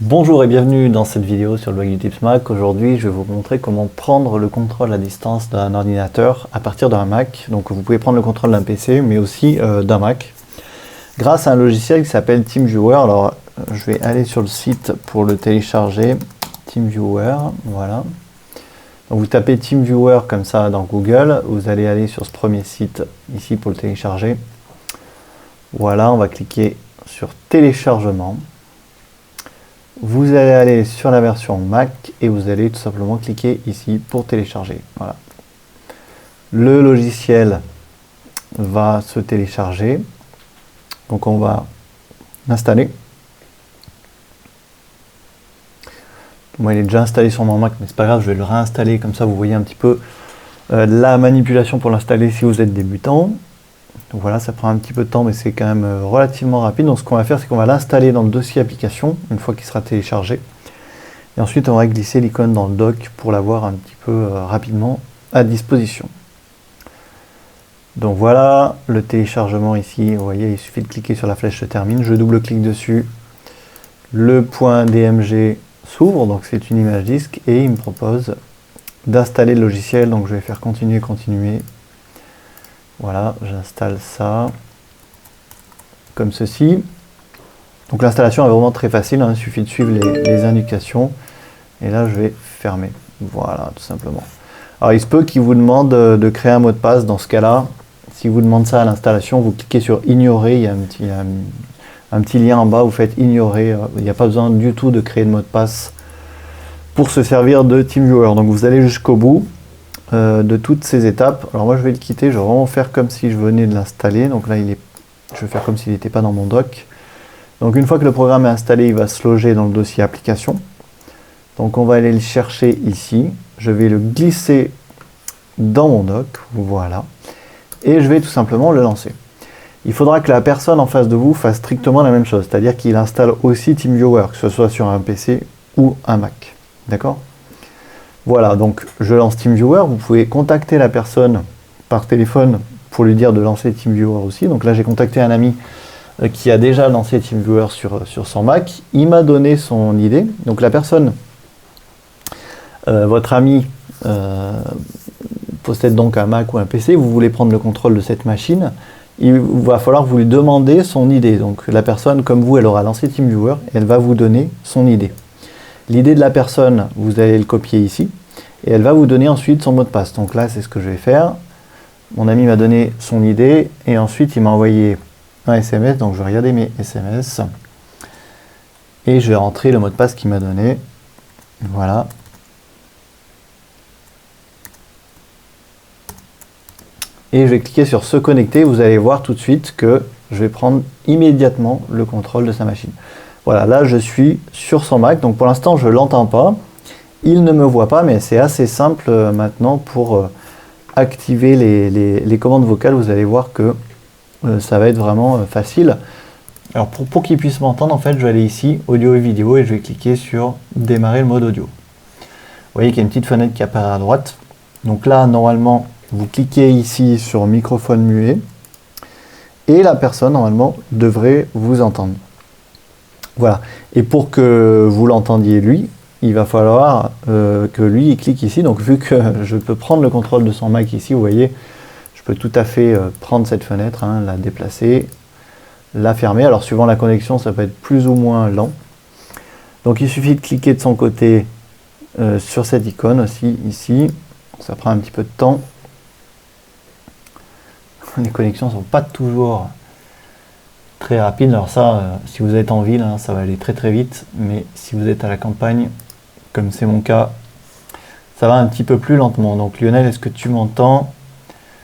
Bonjour et bienvenue dans cette vidéo sur le blog du Tips Mac. Aujourd'hui, je vais vous montrer comment prendre le contrôle à distance d'un ordinateur à partir d'un Mac. Donc vous pouvez prendre le contrôle d'un PC mais aussi d'un Mac grâce à un logiciel qui s'appelle TeamViewer. Alors je vais aller sur le site pour le télécharger. TeamViewer, voilà. Donc vous tapez TeamViewer comme ça dans Google, vous allez aller sur ce premier site ici pour le télécharger. Voilà, on va cliquer sur téléchargement. Vous allez aller sur la version Mac et vous allez tout simplement cliquer ici pour télécharger. Voilà. Le logiciel va se télécharger. Donc on va l'installer. Moi il est déjà installé sur mon Mac, mais c'est pas grave, je vais le réinstaller, comme ça vous voyez un petit peu la manipulation pour l'installer si vous êtes débutant. Donc voilà, ça prend un petit peu de temps, mais c'est quand même relativement rapide. Donc ce qu'on va faire, c'est qu'on va l'installer dans le dossier application, une fois qu'il sera téléchargé. Et ensuite, on va glisser l'icône dans le dock pour l'avoir un petit peu rapidement à disposition. Donc voilà, le téléchargement ici, vous voyez, il suffit de cliquer sur la flèche se termine. Je double-clique dessus, le point DMG s'ouvre, donc c'est une image disque, et il me propose d'installer le logiciel. Donc je vais faire continuer, continuer. Voilà, j'installe ça comme ceci. Donc l'installation est vraiment très facile, hein, il suffit de suivre les indications. Et là, je vais fermer. Voilà, tout simplement. Alors il se peut qu'il vous demande de créer un mot de passe. Dans ce cas-là, s'il vous demande ça à l'installation, vous cliquez sur ignorer. Il y a un petit lien en bas, vous faites ignorer. Il n'y a pas besoin du tout de créer de mot de passe pour se servir de TeamViewer. Donc vous allez jusqu'au bout de toutes ces étapes. Alors moi je vais le quitter, je vais vraiment faire comme si je venais de l'installer. Donc là je vais faire comme s'il n'était pas dans mon dock. Donc une fois que le programme est installé, il va se loger dans le dossier application. Donc on va aller le chercher ici. Je vais le glisser dans mon dock, voilà. Et je vais tout simplement le lancer. Il faudra que la personne en face de vous fasse strictement la même chose, c'est-à-dire qu'il installe aussi TeamViewer, que ce soit sur un PC ou un Mac. D'accord ? Voilà, donc je lance TeamViewer. Vous pouvez contacter la personne par téléphone pour lui dire de lancer TeamViewer aussi. Donc là, j'ai contacté un ami qui a déjà lancé TeamViewer sur son Mac. Il m'a donné son idée. Donc la personne, votre ami, possède donc un Mac ou un PC. Vous voulez prendre le contrôle de cette machine. Il va falloir vous lui demander son idée. Donc la personne, comme vous, elle aura lancé TeamViewer. Elle va vous donner son idée. L'idée de la personne, vous allez le copier ici, et elle va vous donner ensuite son mot de passe. Donc là, c'est ce que je vais faire. Mon ami m'a donné son idée, et ensuite il m'a envoyé un SMS, donc je vais regarder mes SMS, et je vais rentrer le mot de passe qu'il m'a donné. Voilà. Et je vais cliquer sur se connecter, vous allez voir tout de suite que je vais prendre immédiatement le contrôle de sa machine. Voilà, là je suis sur son Mac, donc pour l'instant je ne l'entends pas, il ne me voit pas, mais c'est assez simple maintenant pour activer les commandes vocales. Vous allez voir que ça va être vraiment facile. Alors pour qu'il puisse m'entendre, en fait, je vais aller ici, audio et vidéo, et je vais cliquer sur démarrer le mode audio. Vous voyez qu'il y a une petite fenêtre qui apparaît à droite. Donc là, normalement, vous cliquez ici sur microphone muet, et la personne, normalement, devrait vous entendre. Voilà, et pour que vous l'entendiez lui, il va falloir que lui il clique ici. Donc vu que je peux prendre le contrôle de son Mac ici, vous voyez, je peux tout à fait prendre cette fenêtre, hein, la déplacer, la fermer. Alors suivant la connexion, ça peut être plus ou moins lent. Donc il suffit de cliquer de son côté sur cette icône aussi, ici. Ça prend un petit peu de temps. Les connexions ne sont pas toujours très rapide. Alors ça, si vous êtes en ville, hein, ça va aller très très vite, mais si vous êtes à la campagne, comme c'est mon cas, ça va un petit peu plus lentement. Donc Lionel, est-ce que tu m'entends?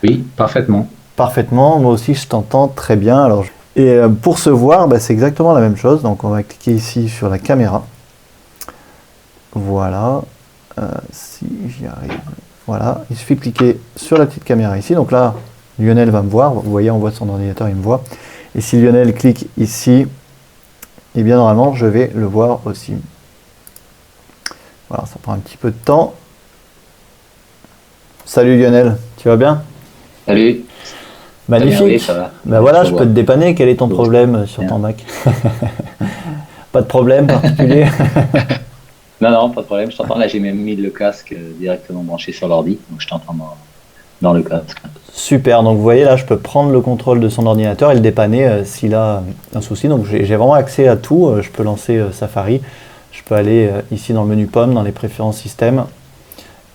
Oui, parfaitement. Parfaitement, moi aussi je t'entends très bien. Alors, et pour se voir, bah, c'est exactement la même chose. Donc on va cliquer ici sur la caméra. Voilà, si j'y arrive. Voilà, il suffit de cliquer sur la petite caméra ici. Donc là, Lionel va me voir. Vous voyez, on voit son ordinateur, il me voit. Et si Lionel clique ici, et bien normalement je vais le voir aussi. Voilà, ça prend un petit peu de temps. Salut Lionel, tu vas bien? Salut. Magnifique. Oui, ça va. Ben voilà, je peux te dépanner. Quel est ton problème sur ton Mac? Pas de problème particulier? Non, non, pas de problème, je t'entends. Là, j'ai même mis le casque directement branché sur l'ordi, donc je t'entends dans le casque. Super, donc vous voyez là, je peux prendre le contrôle de son ordinateur et le dépanner s'il a un souci. Donc j'ai vraiment accès à tout. Je peux lancer Safari, je peux aller ici dans le menu Pomme, dans les préférences système,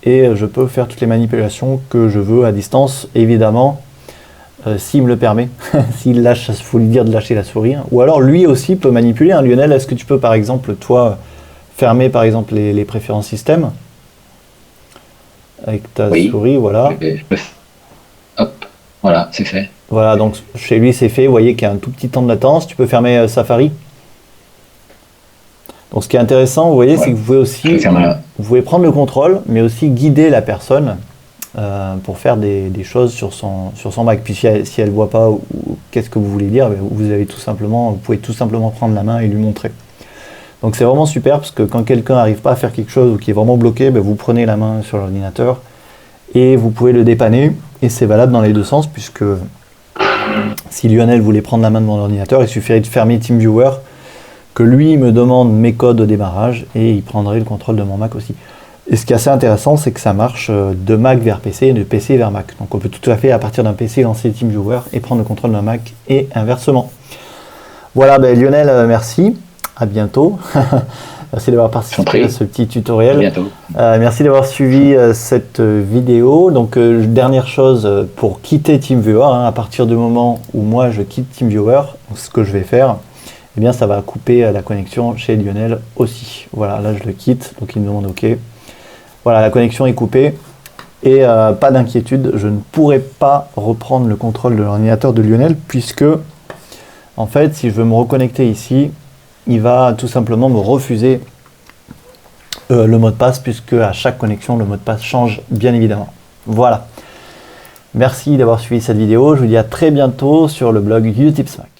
et je peux faire toutes les manipulations que je veux à distance, évidemment, s'il me le permet. S'il lâche, il faut lui dire de lâcher la souris. Ou alors lui aussi peut manipuler. Hein. Lionel, est-ce que tu peux par exemple, toi, fermer par exemple les préférences système avec ta souris, voilà. Hop, voilà, c'est fait. Voilà, donc chez lui c'est fait, vous voyez qu'il y a un tout petit temps de latence. Tu peux fermer Safari. Donc ce qui est intéressant, vous voyez, c'est que vous pouvez aussi, vous pouvez prendre le contrôle, mais aussi guider la personne pour faire des choses sur son Mac. Puis si elle ne voit pas qu'est-ce que vous voulez dire, vous pouvez tout simplement prendre la main et lui montrer. Donc c'est vraiment super parce que quand quelqu'un n'arrive pas à faire quelque chose ou qui est vraiment bloqué, vous prenez la main sur l'ordinateur et vous pouvez le dépanner. Et c'est valable dans les deux sens puisque si Lionel voulait prendre la main de mon ordinateur, il suffirait de fermer TeamViewer, que lui me demande mes codes au démarrage et il prendrait le contrôle de mon Mac aussi. Et ce qui est assez intéressant, c'est que ça marche de Mac vers PC et de PC vers Mac. Donc on peut tout à fait à partir d'un PC lancer TeamViewer et prendre le contrôle d'un Mac et inversement. Voilà, Lionel, merci. À bientôt. Merci d'avoir participé à ce petit tutoriel. À bientôt. Merci d'avoir suivi cette vidéo. Donc, dernière chose, pour quitter TeamViewer, à partir du moment où moi je quitte TeamViewer, ce que je vais faire, eh bien, ça va couper la connexion chez Lionel aussi. Voilà, là je le quitte, donc il me demande OK. Voilà, la connexion est coupée. Et pas d'inquiétude, je ne pourrai pas reprendre le contrôle de l'ordinateur de Lionel, puisque, en fait, si je veux me reconnecter ici, il va tout simplement me refuser le mot de passe, puisque à chaque connexion, le mot de passe change, bien évidemment. Voilà. Merci d'avoir suivi cette vidéo. Je vous dis à très bientôt sur le blog Utipsmac.